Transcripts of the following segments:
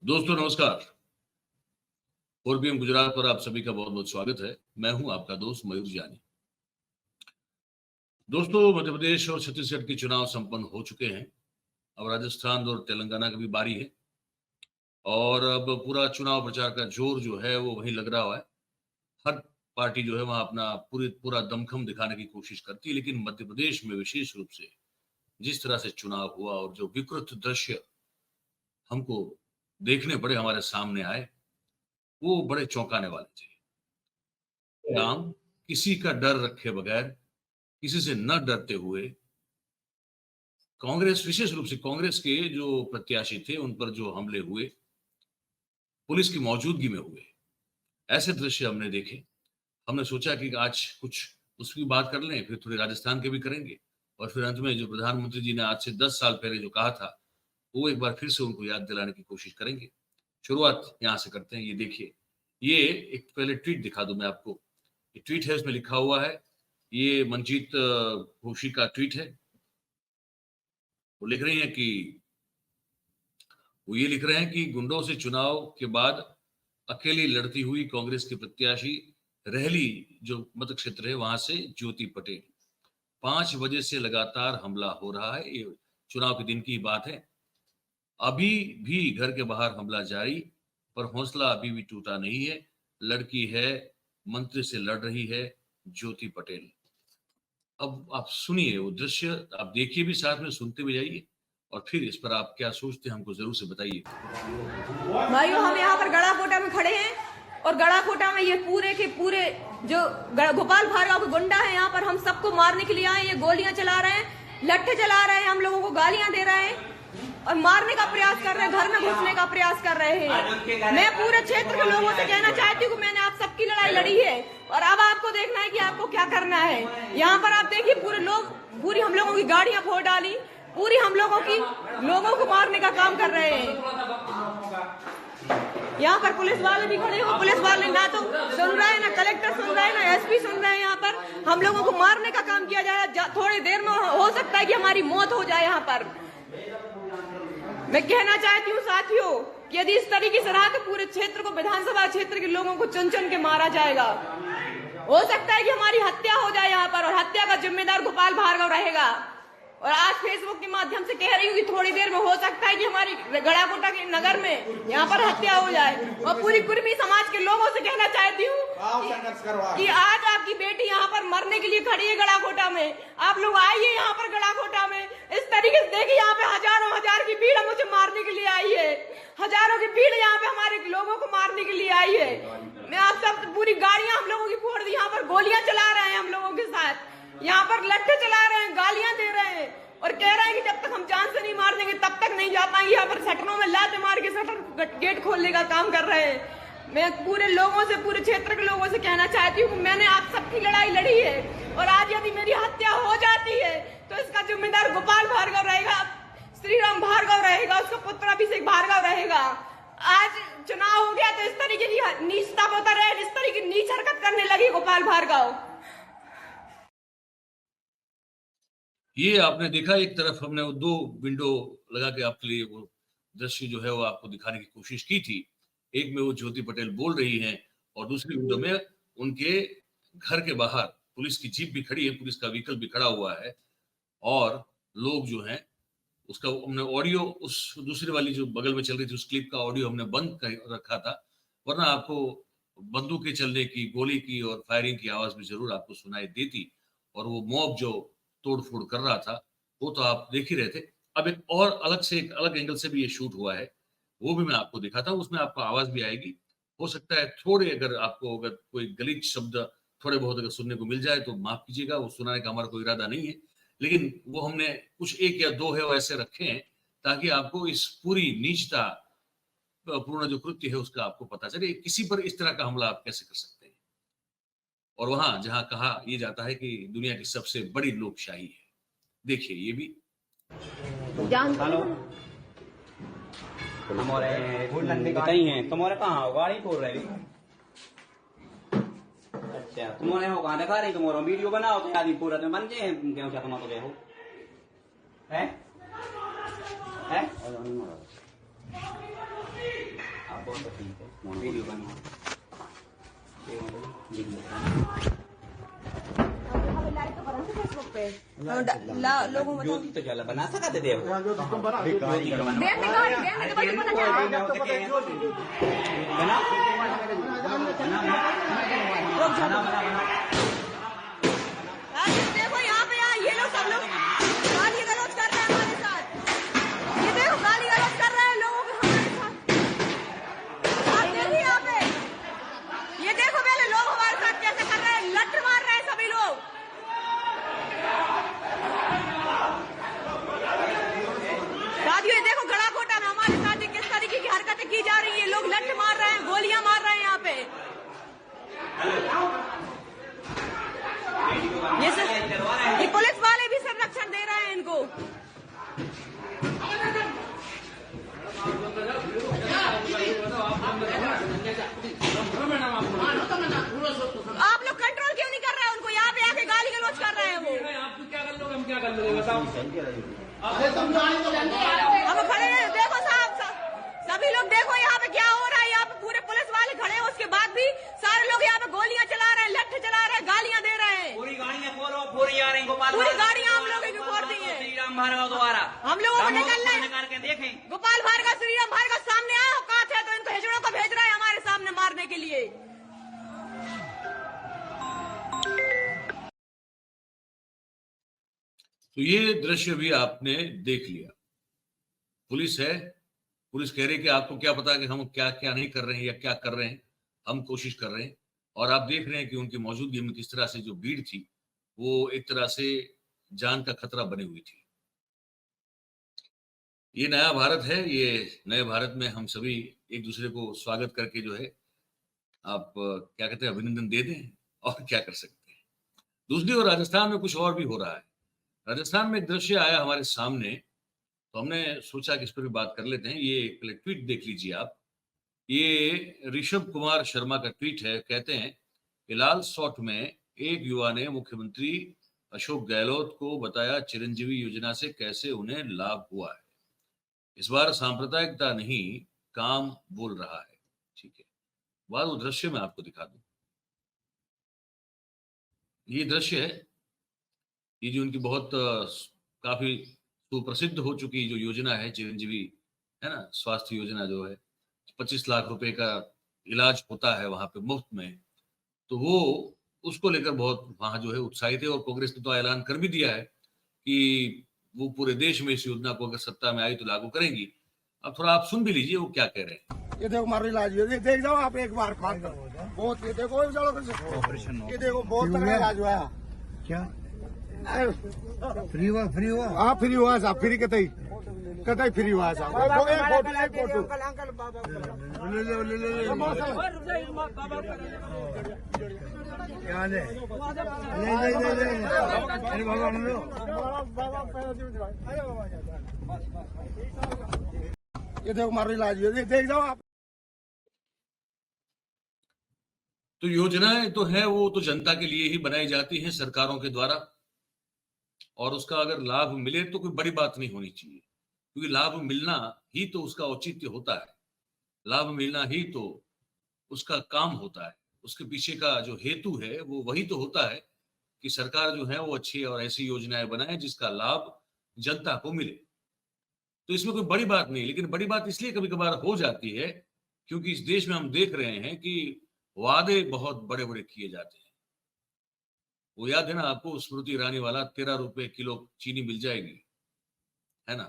दोस्तों नमस्कार। फोरबीएम गुजरात पर आप सभी का बहुत बहुत स्वागत है। मैं हूं आपका दोस्त मयूर जानी। दोस्तों, मध्य प्रदेश और छत्तीसगढ़ के चुनाव संपन्न हो चुके हैं। अब राजस्थान और तेलंगाना की भी बारी है और अब पूरा चुनाव प्रचार का जोर जो है वो वहीं लग रहा है। हर पार्टी जो है वहां अपना पूरा दमखम दिखाने की कोशिश करती है, लेकिन मध्य प्रदेश में विशेष रूप से जिस तरह से चुनाव हुआ और जो विकृत दृश्य हमको देखने पड़े, हमारे सामने आए, वो बड़े चौंकाने वाले थे। आम किसी का डर रखे बगैर, किसी से न डरते हुए कांग्रेस, विशेष रूप से कांग्रेस के जो प्रत्याशी थे उन पर जो हमले हुए, पुलिस की मौजूदगी में हुए, ऐसे दृश्य हमने देखे। हमने सोचा कि आज कुछ उसकी बात कर लें, फिर थोड़ी राजस्थान के भी करेंगे और फिर अंत में जो प्रधानमंत्री जी ने आज से 10 साल पहले जो कहा था, वो एक बार फिर से उनको याद दिलाने की कोशिश करेंगे। शुरुआत यहाँ से करते हैं। ये देखिए, ये एक पहले ट्वीट दिखा दूं मैं आपको। ये ट्वीट है, उसमें लिखा हुआ है, ये मनजीत घोषी का ट्वीट है। वो लिख रही हैं कि वो ये लिख रहे हैं कि गुंडों से चुनाव के बाद अकेली लड़ती हुई कांग्रेस की प्रत्याशी रहली जो मत क्षेत्र है वहां से ज्योति पटेल, 5 बजे से लगातार हमला हो रहा है। ये चुनाव के दिन की बात है। अभी भी घर के बाहर हमला जारी, पर हौसला अभी भी टूटा नहीं है। लड़की है, मंत्री से लड़ रही है ज्योति पटेल। अब आप सुनिए वो दृश्य, आप देखिए भी, साथ में सुनते भी जाइए और फिर इस पर आप क्या सोचते हैं हमको जरूर से बताइए। भाइयों, हम यहाँ पर गड़ाकोटा में खड़े हैं और गड़ाकोटा में ये पूरे के पूरे जो गोपाल भार्गव के गुंडा है, यहाँ पर हम सबको मारने के लिए आए। ये गोलियां चला रहे हैं, लट्ठे चला रहे हैं, हम लोगों को गालियां दे रहे हैं और मारने का प्रयास कर रहे हैं, घर में घुसने का प्रयास कर रहे हैं। मैं पूरे क्षेत्र के लोगों से कहना चाहती हूँ कि मैंने आप सबकी लड़ाई लड़ी है और अब आपको देखना है कि आपको क्या करना है। यहाँ पर आप देखिए, पूरी हम लोगों की गाड़ियां फोड़ डाली, पूरी हम लोगों को मारने का काम कर रहे हैं। यहाँ पर पुलिस वाले भी खड़े हो, पुलिस वाले ना तो सुन रहे हैं, ना कलेक्टर सुन रहे हैं, ना एसपी सुन रहे हैं। यहाँ पर हम लोगों को मारने का काम किया जा रहा है। थोड़ी देर में हो सकता है कि हमारी मौत हो जाए। यहाँ पर मैं कहना चाहती हूँ साथियों कि यदि इस तरीके से रहा तो पूरे क्षेत्र को, विधानसभा क्षेत्र के लोगों को चुन चुन के मारा जाएगा। हो सकता है कि हमारी हत्या हो जाए यहाँ पर और हत्या का जिम्मेदार गोपाल भार्गव रहेगा। और आज फेसबुक के माध्यम से कह रही हूँ कि थोड़ी देर में हो सकता है कि हमारी गड़ाकोटा के नगर में यहाँ पर हत्या हो जाए। और पूरी कुर्मी समाज के लोगों से कहना चाहती हूँ कि आज आपकी बेटी यहाँ पर मरने के लिए खड़ी है गड़ाकोटा में। आप लोग आइए यहाँ पर गड़ाकोटा में। इस तरीके से देखिए, यहाँ पे हजार की भीड़ मुझे मारने के लिए आई है। हजारों की भीड़ यहाँ पे हमारे लोगों को मारने के लिए आई है। मैं आप सब, पूरी गाड़ियां हम लोगों की फोड़ दी, यहाँ पर गोलियां चला रहे हैं हम लोगों के साथ, यहाँ पर लट्ठे चला रहे हैं, गालियां दे रहे हैं और कह रहे हैं कि जब तक हम जान से नहीं मार देंगे तब तक नहीं जा पाएंगे। यहाँ पर शटरों में लात मार के शटर गेट खोलने का काम कर रहे हैं। मैं पूरे लोगों से, पूरे क्षेत्र के लोगों से कहना चाहती हूँ कि मैंने आप सबकी लड़ाई लड़ी है और आज यदि मेरी हत्या हो जाती है तो इसका जिम्मेदार गोपाल भार्गव रहेगा, श्रीराम भार्गव रहेगा, उसका पुत्र अभिषेक भार्गव रहेगा। आज चुनाव हो गया तो इस तरीके की नीचता होता रहे, इस तरीके की नीच हरकत करने लगी गोपाल भार्गव। ये आपने देखा, एक तरफ हमने वो 2 विंडो लगा के आपके लिए वो दृश्य जो है वो आपको दिखाने की कोशिश की थी। एक में वो ज्योति पटेल बोल रही हैं और दूसरी विंडो में उनके घर के बाहर पुलिस की जीप भी खड़ी है, पुलिस का व्हीकल भी खड़ा हुआ है और लोग जो हैं, उसका हमने ऑडियो, उस दूसरी वाली जो बगल में चल रही थी उस क्लिप का ऑडियो हमने बंद कर रखा था, वरना आपको बंदूकें चलने की, गोली की और फायरिंग की आवाज भी जरूर आपको सुनाई देती और वो मॉब जो तोड़फोड़ कर रहा था वो तो आप देख ही रहे थे। अब एक और अलग से, एक अलग एंगल से भी ये शूट हुआ है, वो भी मैं आपको दिखाता हूँ। उसमें आपको आवाज भी आएगी। हो सकता है थोड़े, अगर कोई गलीच शब्द थोड़े बहुत अगर सुनने को मिल जाए तो माफ कीजिएगा, वो सुनाने का हमारा कोई इरादा नहीं है, लेकिन वो हमने कुछ 1 या 2 है वो ऐसे रखे हैं ताकि आपको इस पूरी नीचता पूर्ण जो कृत्य है उसका आपको पता चले, किसी पर इस तरह का हमला आप कैसे कर सकते हैं। और वहां जहां कहा यह जाता है कि दुनिया की सबसे बड़ी लोकशाही है, देखिए ये भी। तुम्हारे कहाँ हो, गाड़ी खोल रहे? अच्छा, तुम्हारे हो कहाँ दिखा रही? तुम्हारा वीडियो बनाओ तो आदमी पूरा में बन जाए। क्यों क्या तुम तो गए हो? है? वीडियो बनाओ लोगों को ज्योति तो चला बना सकते देव देखो यहाँ पे ये लोग सब लोग गाली गलौज कर रहे हैं हमारे साथ। ये देखो गाली गलौज कर रहे हैं लोगों को हमारे साथ। आप देखिए यहाँ पे ये देखो पहले लोग हमारे साथ कैसे कर रहे हैं, लठ मार रहे हैं सभी लोग। साथियों ये देखो गड़ा कोटा में हमारे साथ ये किस तरीके की हरकतें की जा रही है। लोग लठ मार रहे हैं, गोलियां मार रहे हैं यहाँ पे। ये पुलिस वाले भी संरक्षण दे रहे हैं इनको। आप लोग कंट्रोल क्यों नहीं कर रहे हैं उनको? यहाँ पे आके गाली गलौज कर रहे हैं वो। आप क्या कर लोगे, हम क्या कर लोगे बताओ। हम खड़े हैं, देखो साहब सभी लोग देखो यहाँ पे क्या हो रहा है। यहाँ पे पूरे पुलिस वाले खड़े हैं, उसके बाद भी सारे लोग यहाँ पे गोलियां चला रहे हैं, लठ चला रहे हैं, गालियां दे रहे हैं। पूरी गाड़ियां पूरी आ रही गोपाल, पूरी गाड़ियां हम लोगों की फोड़ दी है। श्री राम भार्गव द्वारा हम लोगों को निकलना है। निकाल के देखें गोपाल भार्गव, श्री राम भार्गव सामने आया औकात है तो इनको हिजड़ों को भेज रहा है हमारे सामने मारने के लिए। तो ये दृश्य भी आपने देख लिया। पुलिस है, पुलिस कह रही है कि आपको क्या पता कि हम क्या क्या नहीं कर रहे हैं या क्या कर रहे हैं, हम कोशिश कर रहे हैं। और आप देख रहे हैं कि उनकी मौजूदगी में किस तरह से जो भीड़ थी वो एक तरह से जान का खतरा बनी हुई थी। ये नया भारत है, ये नए भारत में हम सभी एक दूसरे को स्वागत करके जो है आप क्या कहते हैं अभिनंदन दे दें और क्या कर सकते हैं। दूसरी ओर राजस्थान में कुछ और भी हो रहा है। राजस्थान में एक दृश्य आया हमारे सामने, तो हमने सोचा कि इस पर भी बात कर लेते हैं। ये पहले ट्वीट देख लीजिए आप। ये ऋषभ कुमार शर्मा का ट्वीट है। कहते हैं कि लाल सौट में एक युवा ने मुख्यमंत्री अशोक गहलोत को बताया चिरंजीवी योजना से कैसे उन्हें लाभ हुआ है। इस बार सांप्रदायिकता नहीं काम बोल रहा है। ठीक है, बाद वो दृश्य मैं आपको दिखा दूं। ये दृश्य है, ये जो उनकी बहुत काफी सुप्रसिद्ध हो चुकी जो योजना है चिरंजीवी, है ना, स्वास्थ्य योजना जो है 25 लाख रुपए का इलाज होता है वहां पे मुफ्त में। तो वो उसको लेकर बहुत वहां जो है उत्साहित है और कांग्रेस ने तो ऐलान कर भी दिया है कि वो पूरे देश में इस योजना को अगर सत्ता में आई तो लागू करेंगी। अब थोड़ा आप सुन भी लीजिए वो क्या कह रहे हैं। ये देखो हमारा इलाज, ये देख जाओ आप एक बार खान कर बहुत, ये देखो ऑपरेशन, ये देखो बहुत तगड़ा इलाज हुआ। क्या फ्री हुआ? फ्री हुआ? हाँ फ्री हुआ साहब, फ्री कतई कतई फ्री हुआ साहब। एक फोटो क्या ले ये देखो हमारा इलाज, ये देख जाओ आप। तो योजनाएं तो है वो तो जनता के लिए ही बनाई जाती हैं सरकारों के द्वारा, और उसका अगर लाभ मिले तो कोई बड़ी बात नहीं होनी चाहिए, क्योंकि लाभ मिलना ही तो उसका औचित्य होता है, लाभ मिलना ही तो उसका काम होता है। उसके पीछे का जो हेतु है वो वही तो होता है कि सरकार जो है वो अच्छी और ऐसी योजनाएं बनाए जिसका लाभ जनता को मिले। तो इसमें कोई बड़ी बात नहीं, लेकिन बड़ी बात इसलिए कभी कभार हो जाती है क्योंकि इस देश में हम देख रहे हैं कि वादे बहुत बड़े बड़े किए जाते हैं। वो याद है ना आपको, स्मृति ईरानी वाला 13 रुपए किलो चीनी मिल जाएगी, है ना।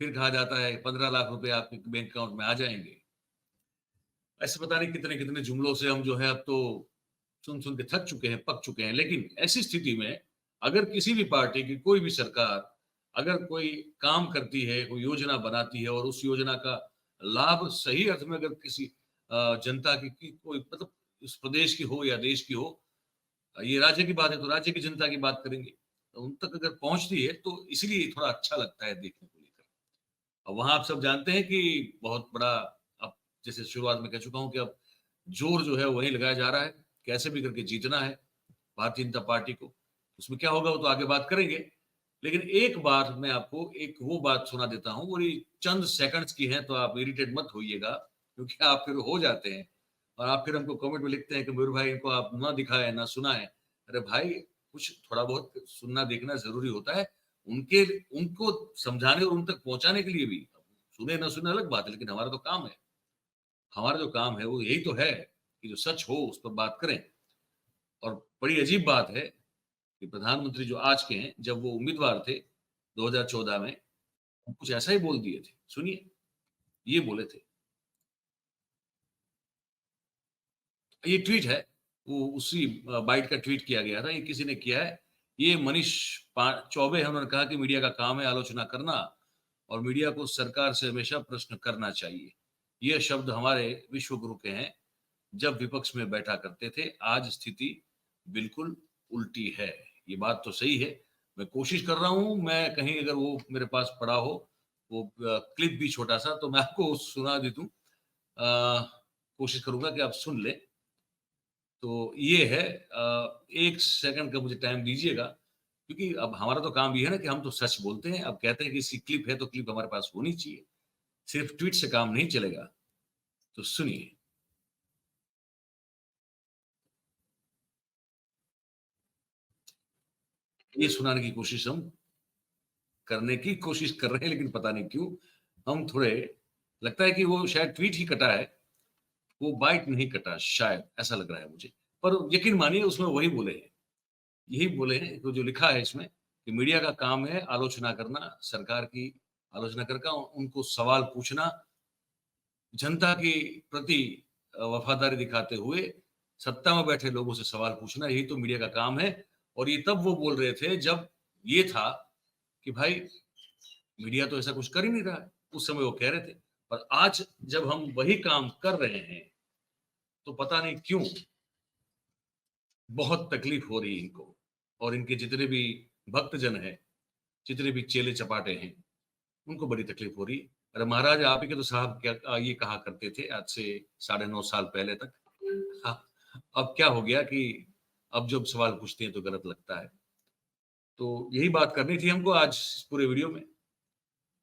फिर कहा जाता है 15 लाख रुपए आपके बैंक अकाउंट में आ जाएंगे। ऐसे पता नहीं कितने कितने जुमलों से हम जो है अब तो सुन सुन के थक चुके हैं, पक चुके हैं। लेकिन ऐसी स्थिति में अगर किसी भी पार्टी की कोई भी सरकार अगर कोई काम करती है, कोई योजना बनाती है और उस योजना का लाभ सही अर्थ में अगर किसी जनता की कोई मतलब इस प्रदेश की हो या देश की हो, ये राज्य की बात है तो राज्य की जनता की बात करेंगे, तो उन तक अगर पहुंचती है तो इसलिए थोड़ा अच्छा लगता है देखने को लेकर। अब वहां आप सब जानते हैं कि बहुत बड़ा, अब जैसे शुरुआत में कह चुका हूं कि अब जोर जो है वही लगाया जा रहा है, कैसे भी करके जीतना है भारतीय जनता पार्टी को। उसमें क्या होगा वो तो आगे बात करेंगे, लेकिन एक बार मैं आपको एक वो बात सुना देता हूं, वो चंद सेकंड्स की है तो आप इरिटेट मत होइएगा। क्योंकि आप फिर हो जाते हैं और आप फिर हमको कमेंट में लिखते हैं कि मयूर भाई इनको आप ना दिखाए ना सुनाए। अरे भाई, कुछ थोड़ा बहुत सुनना देखना जरूरी होता है, उनके उनको समझाने और उन तक पहुंचाने के लिए भी। सुने ना सुने अलग बात है, लेकिन हमारा तो काम है, हमारा जो काम है वो यही तो है कि जो सच हो उस पर बात करें। और बड़ी अजीब बात है कि प्रधानमंत्री जो आज के हैं, जब वो उम्मीदवार थे 2014 में, कुछ ऐसा ही बोल दिए थे। सुनिए, ये बोले थे, ये ट्वीट है, वो उसी बाइट का ट्वीट किया गया था, ये किसी ने किया है। ये मनीष चौबे है, उन्होंने कहा कि मीडिया का काम है आलोचना करना और मीडिया को सरकार से हमेशा प्रश्न करना चाहिए। ये शब्द हमारे विश्व गुरु के हैं, जब विपक्ष में बैठा करते थे। आज स्थिति बिल्कुल उल्टी है। ये बात तो सही है। मैं कोशिश कर रहा हूं, मैं कहीं अगर वो मेरे पास पड़ा हो वो क्लिप भी छोटा सा, तो मैं आपको सुना दे दूं। कोशिश करूंगा कि आप सुन लें। तो ये है, 1 सेकंड का मुझे टाइम दीजिएगा, क्योंकि अब हमारा तो काम ये है ना कि हम तो सच बोलते हैं। अब कहते हैं कि इसकी क्लिप है तो क्लिप हमारे पास होनी चाहिए, सिर्फ ट्वीट से काम नहीं चलेगा। तो सुनिए। ये सुनाने की कोशिश हम करने की कोशिश कर रहे हैं, लेकिन पता नहीं क्यों हम थोड़े, लगता है कि वो शायद ट्वीट ही कटा है, वो बाइट नहीं कटा, शायद ऐसा लग रहा है मुझे। पर यकीन मानिए उसमें वही बोले हैं, यही बोले हैं तो जो लिखा है इसमें कि मीडिया का काम है आलोचना करना, सरकार की आलोचना करके उनको सवाल पूछना, जनता के प्रति वफादारी दिखाते हुए सत्ता में बैठे लोगों से सवाल पूछना, यही तो मीडिया का काम है। और ये तब वो बोल रहे थे जब ये था कि भाई मीडिया तो ऐसा कुछ कर ही नहीं रहा है, उस समय वो कह रहे थे। पर आज जब हम वही काम कर रहे हैं तो पता नहीं क्यों बहुत तकलीफ हो रही है इनको, और इनके जितने भी भक्तजन हैं, जितने भी चेले चपाटे हैं, उनको बड़ी तकलीफ हो रही है। अरे महाराज, आप ही के तो साहब क्या ये कहा करते थे आज से 9.5 साल पहले तक। हाँ, अब क्या हो गया कि अब जब सवाल पूछते हैं तो गलत लगता है। तो यही बात करनी थी हमको आज इस पूरे वीडियो में।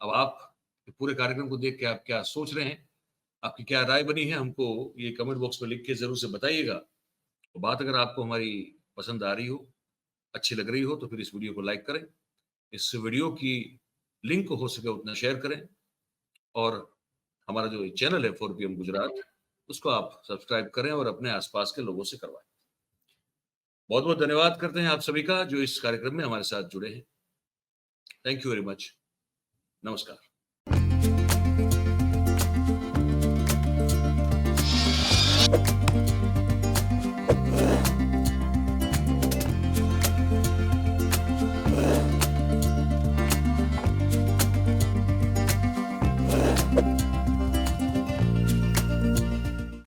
अब आप पूरे कार्यक्रम को देख के आप क्या सोच रहे हैं, आपकी क्या राय बनी है, हमको ये कमेंट बॉक्स में लिख के जरूर से बताइएगा। तो बात अगर आपको हमारी पसंद आ रही हो, अच्छी लग रही हो, तो फिर इस वीडियो को लाइक करें, इस वीडियो की लिंक को हो सके उतना शेयर करें, और हमारा जो चैनल है 4PM गुजरात, उसको आप सब्सक्राइब करें और अपने आसपास के लोगों से करवाएं। बहुत बहुत धन्यवाद करते हैं आप सभी का जो इस कार्यक्रम में हमारे साथ जुड़े हैं। Thank you very much. नमस्कार।